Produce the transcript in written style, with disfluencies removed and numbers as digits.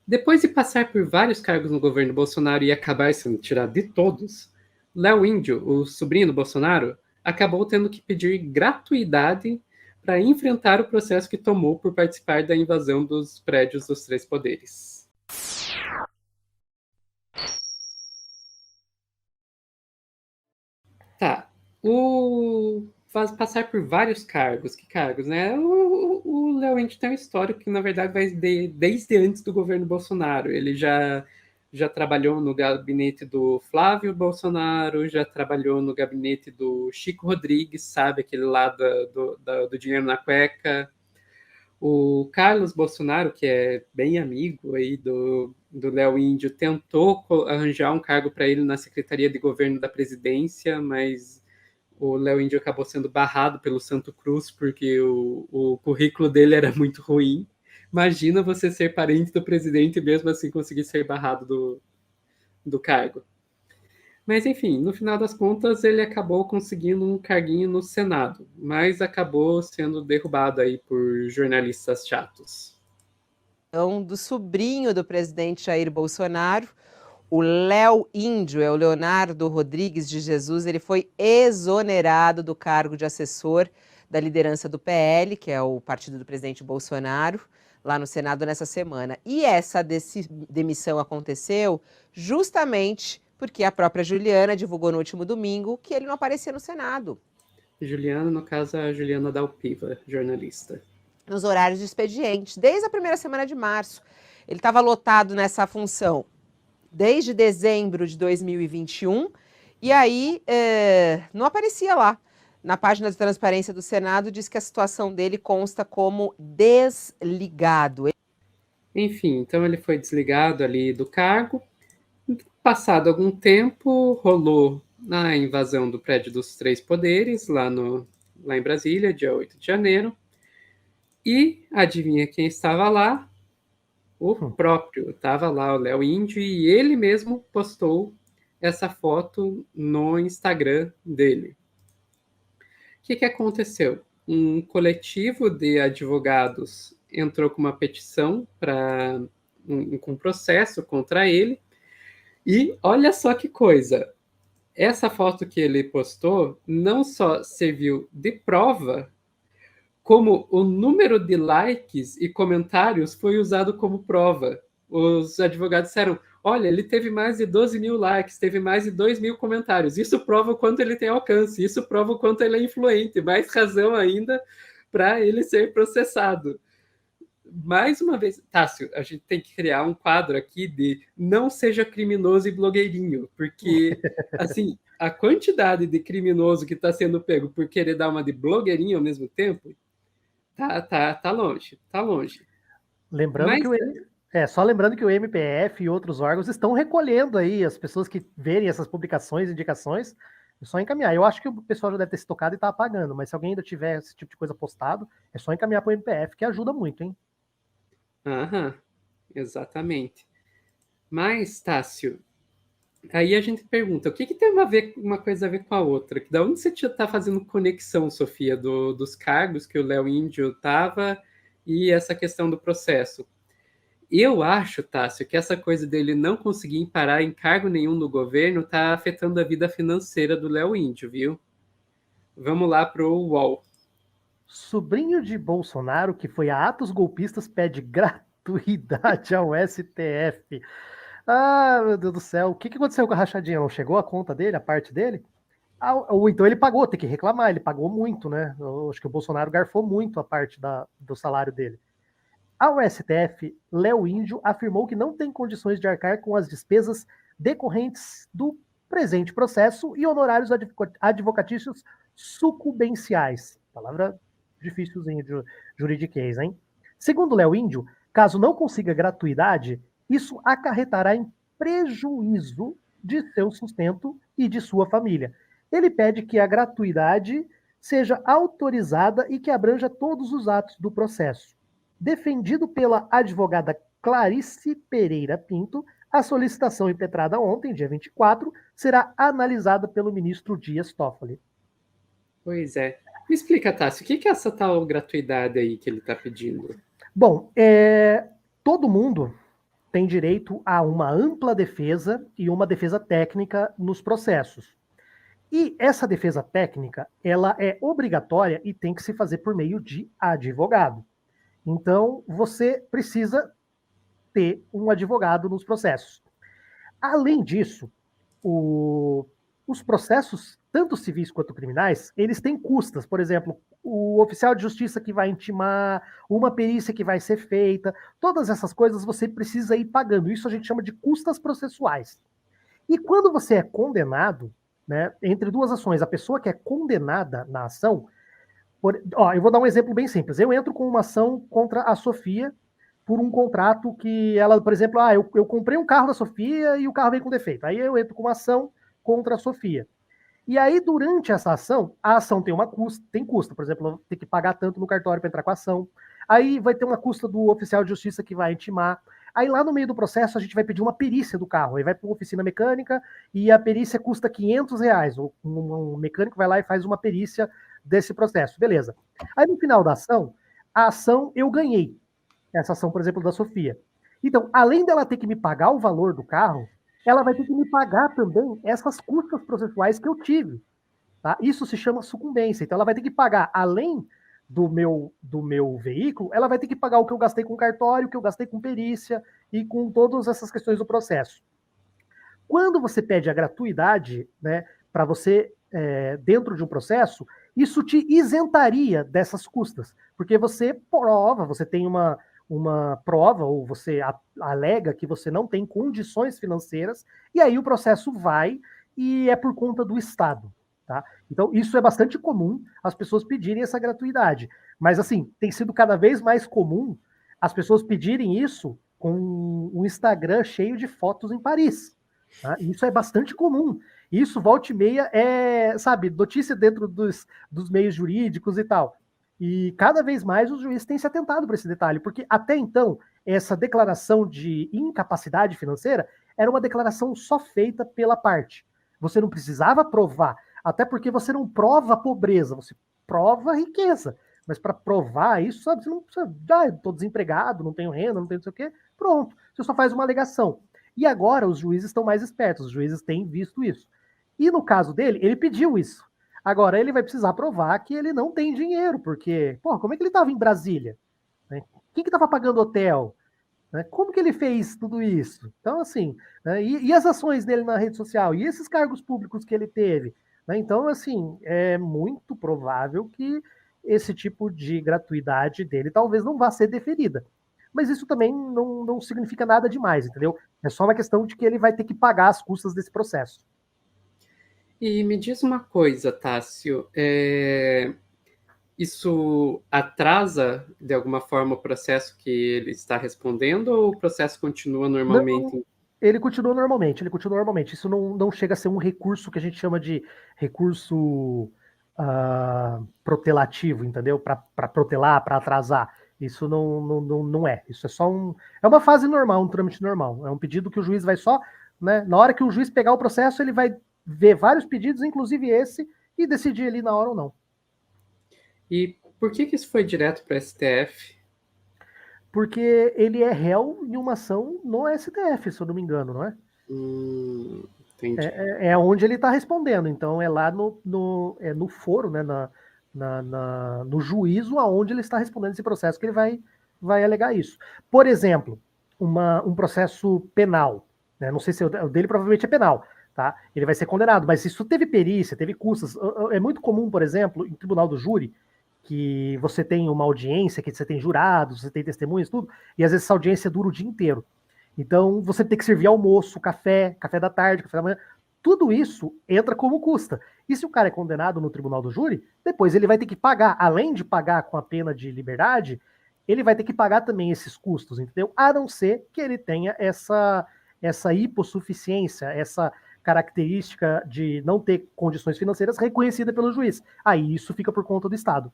Depois de passar por vários cargos no governo Bolsonaro e acabar sendo tirado de todos, Léo Índio, o sobrinho do Bolsonaro, acabou tendo que pedir gratuidade para enfrentar o processo que tomou por participar da invasão dos prédios dos três poderes. Tá. Faz passar por vários cargos. Que cargos, né? O Léo Índio tem um histórico que, na verdade, vai desde antes do governo Bolsonaro. Ele já trabalhou no gabinete do Flávio Bolsonaro, já trabalhou no gabinete do Chico Rodrigues, sabe? Aquele lá do dinheiro na cueca. O Carlos Bolsonaro, que é bem amigo aí do Léo Índio, tentou arranjar um cargo para ele na Secretaria de Governo da Presidência, mas o Léo Índio acabou sendo barrado pelo Santo Cruz porque o currículo dele era muito ruim. Imagina você ser parente do presidente e mesmo assim conseguir ser barrado do cargo. Mas, enfim, no final das contas, ele acabou conseguindo um carguinho no Senado, mas acabou sendo derrubado aí por jornalistas chatos. Então, do sobrinho do presidente Jair Bolsonaro, o Léo Índio, é o Leonardo Rodrigues de Jesus, ele foi exonerado do cargo de assessor da liderança do PL, que é o partido do presidente Bolsonaro, lá no Senado nessa semana. E essa demissão aconteceu justamente porque a própria Juliana divulgou no último domingo que ele não aparecia no Senado. Juliana, no caso, a Juliana Dalpiva, jornalista. Nos horários de expediente, desde a primeira semana de março. Ele estava lotado nessa função desde dezembro de 2021, e aí não aparecia lá. Na página de transparência do Senado, diz que a situação dele consta como desligado. Enfim, então ele foi desligado ali do cargo. Passado algum tempo, rolou a invasão do prédio dos três poderes, lá em Brasília, dia 8 de janeiro. E adivinha quem estava lá? O próprio. Estava lá o Léo Índio e ele mesmo postou essa foto no Instagram dele. O que aconteceu? Um coletivo de advogados entrou com uma petição com um processo contra ele. E olha só que coisa, essa foto que ele postou não só serviu de prova, como o número de likes e comentários foi usado como prova. Os advogados disseram, olha, ele teve mais de 12 mil likes, teve mais de 2 mil comentários. Isso prova o quanto ele tem alcance, isso prova o quanto ele é influente. Mais razão ainda para ele ser processado. Mais uma vez, Tássio, a gente tem que criar um quadro aqui de não seja criminoso e blogueirinho, porque, assim, a quantidade de criminoso que está sendo pego por querer dar uma de blogueirinho ao mesmo tempo, tá longe, tá longe. Lembrando só lembrando que o MPF e outros órgãos estão recolhendo aí as pessoas que verem essas publicações, indicações, é só encaminhar. Eu acho que o pessoal já deve ter se tocado e está apagando, mas se alguém ainda tiver esse tipo de coisa postado, é só encaminhar para o MPF, que ajuda muito, hein? Aham, exatamente. Mas, Tássio, aí a gente pergunta, o que tem uma coisa a ver com a outra? Da onde você está fazendo conexão, Sofia, dos cargos que o Léo Índio estava e essa questão do processo? Eu acho, Tássio, que essa coisa dele não conseguir parar em cargo nenhum no governo está afetando a vida financeira do Léo Índio, viu? Vamos lá para o UOL. Sobrinho de Bolsonaro, que foi a atos golpistas, pede gratuidade ao STF. Ah, meu Deus do céu. O que aconteceu com a rachadinha? Não chegou a conta dele, a parte dele? Ou então ele pagou, tem que reclamar, ele pagou muito, né? Eu acho que o Bolsonaro garfou muito a parte do salário dele. Ao STF, Léo Índio afirmou que não tem condições de arcar com as despesas decorrentes do presente processo e honorários advocatícios sucumbenciais. Palavra difícilzinha de juridiquês, hein? Segundo Léo Índio, caso não consiga gratuidade, isso acarretará em prejuízo de seu sustento e de sua família. Ele pede que a gratuidade seja autorizada e que abranja todos os atos do processo. Defendido pela advogada Clarice Pereira Pinto, a solicitação impetrada ontem, dia 24, será analisada pelo ministro Dias Toffoli. Pois é. Me explica, Tássio, o que é essa tal gratuidade aí que ele está pedindo? Bom, todo mundo tem direito a uma ampla defesa e uma defesa técnica nos processos. E essa defesa técnica, ela é obrigatória e tem que se fazer por meio de advogado. Então, você precisa ter um advogado nos processos. Além disso, os processos, tanto civis quanto criminais, eles têm custas. Por exemplo, o oficial de justiça que vai intimar, uma perícia que vai ser feita, todas essas coisas você precisa ir pagando. Isso a gente chama de custas processuais. E quando você é condenado, né, entre duas ações, a pessoa que é condenada na ação, eu vou dar um exemplo bem simples. Eu entro com uma ação contra a Sofia por um contrato que ela, por exemplo, eu comprei um carro da Sofia e o carro veio com defeito. Aí eu entro com uma ação contra a Sofia. E aí, durante essa ação, a ação tem tem custo. Por exemplo, tem que pagar tanto no cartório para entrar com a ação. Aí vai ter uma custa do oficial de justiça que vai intimar. Aí lá no meio do processo a gente vai pedir uma perícia do carro. Aí vai para uma oficina mecânica e a perícia custa R$ 500. Um mecânico vai lá e faz uma perícia desse processo. Beleza. Aí no final da ação, a ação eu ganhei. Essa ação, por exemplo, da Sofia. Então, além dela ter que me pagar o valor do carro, ela vai ter que me pagar também essas custas processuais que eu tive. Tá? Isso se chama sucumbência. Então, ela vai ter que pagar, além do meu veículo, ela vai ter que pagar o que eu gastei com cartório, o que eu gastei com perícia e com todas essas questões do processo. Quando você pede a gratuidade, né, para você, dentro de um processo, isso te isentaria dessas custas, porque você prova, você tem uma prova, ou você alega que você não tem condições financeiras, e aí o processo vai e é por conta do Estado. Tá? Então, isso é bastante comum, as pessoas pedirem essa gratuidade. Mas, assim, tem sido cada vez mais comum as pessoas pedirem isso com um Instagram cheio de fotos em Paris. Tá? Isso é bastante comum. Isso, volta e meia, sabe, notícia dentro dos meios jurídicos e tal. E cada vez mais os juízes têm se atentado para esse detalhe, porque até então, essa declaração de incapacidade financeira era uma declaração só feita pela parte. Você não precisava provar, até porque você não prova pobreza, você prova riqueza. Mas para provar isso, sabe, você não precisa, estou desempregado, não tenho renda, não tenho não sei o quê, pronto, você só faz uma alegação. E agora os juízes estão mais espertos, os juízes têm visto isso. E no caso dele, ele pediu isso. Agora ele vai precisar provar que ele não tem dinheiro, porque, pô, como é que ele estava em Brasília? Né? Quem que estava pagando hotel? Né? Como que ele fez tudo isso? Então, assim, né? E as ações dele na rede social? E esses cargos públicos que ele teve? Né? Então, assim, é muito provável que esse tipo de gratuidade dele talvez não vá ser deferida. Mas isso também não significa nada demais, entendeu? É só uma questão de que ele vai ter que pagar as custas desse processo. E me diz uma coisa, Tássio, isso atrasa de alguma forma o processo que ele está respondendo ou o processo continua normalmente? Não, ele continua normalmente, Isso não chega a ser um recurso que a gente chama de recurso protelativo, entendeu? Para protelar, para atrasar. Isso não é. Isso é só é uma fase normal, um trâmite normal. É um pedido que o juiz vai só, né? Na hora que o juiz pegar o processo, ele vai ver vários pedidos, inclusive esse, e decidir ali na hora ou não. E por que isso foi direto para o STF? Porque ele é réu em uma ação no STF, se eu não me engano, não é? Entendi. É onde ele está respondendo. Então, é lá no foro, né, no juízo, aonde ele está respondendo esse processo, que ele vai alegar isso. Por exemplo, um processo penal. Né, não sei se o dele provavelmente é penal. Tá? Ele vai ser condenado, mas isso teve perícia, teve custas. É muito comum, por exemplo, em tribunal do júri, que você tem uma audiência, que você tem jurados, você tem testemunhas, tudo, e às vezes essa audiência dura o dia inteiro. Então, você tem que servir almoço, café da tarde, café da manhã. Tudo isso entra como custa. E se o cara é condenado no tribunal do júri, depois ele vai ter que pagar, além de pagar com a pena de liberdade, ele vai ter que pagar também esses custos, entendeu? A não ser que ele tenha essa hipossuficiência, essa característica de não ter condições financeiras reconhecida pelo juiz. Aí isso fica por conta do Estado.